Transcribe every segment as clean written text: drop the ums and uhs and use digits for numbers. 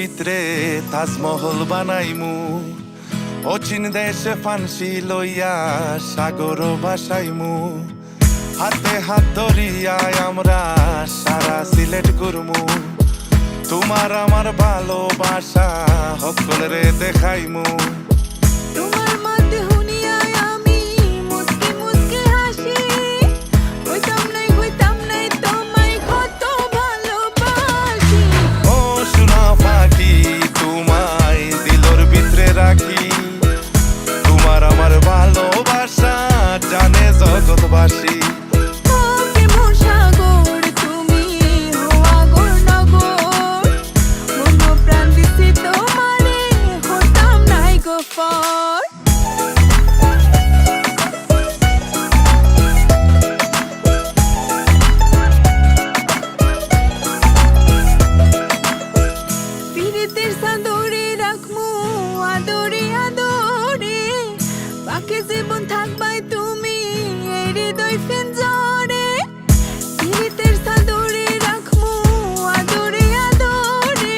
ভিতরে তাজমহল বানাইমু অচিন দেশে ফান্সি লইয়া সাগর ভাসাইমু হাতে হাত ধরিয়ায় আমরা সারা সিলেট ঘুরমু তোমার আমার ভালোবাসা সকলরে দেখাইমু তোমার আমার ভালোবাসা জানে জগৎবাসী জীবন থাকবাই তুমি এই হৃদয় ফেঞ্জরে পিরিতের চাদরে রাখমু আদরে আদরে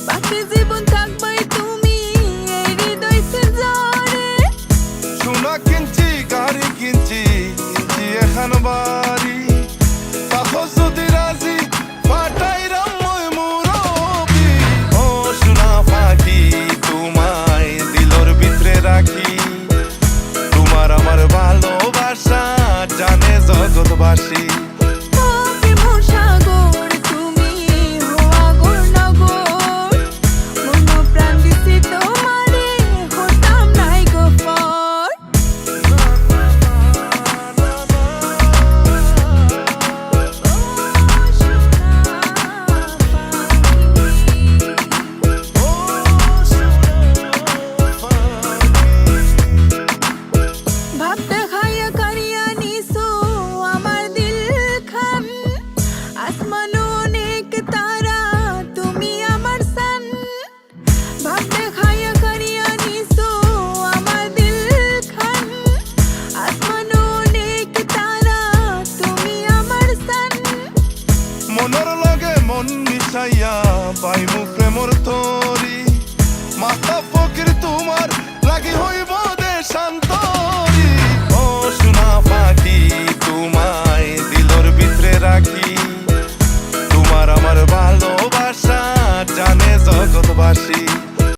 বাকি জীবন থাকবাই তুমি এই হৃদয় ফেঞ্জরে সোনা কিনছি গাড়ি কিনছি এখন বাড়ি তাহো যদি রাজি পাঠাই রাময় মুরবি ও সোনা পাখি তোমায় দিলর ভিতরে রাখি তোমার আমার ভালোবাসা জানে জগৎবাসী মনের লগে মন মিশাইয়া পাইমু প্রেমর তরি মাথা ফকির তোমার লাগি হইব দেশান্তরি ও সোনা পাখি তোমায় দিলর ভিতরে রাখি তোমার আমার ভালোবাসা জানে জগৎবাসী।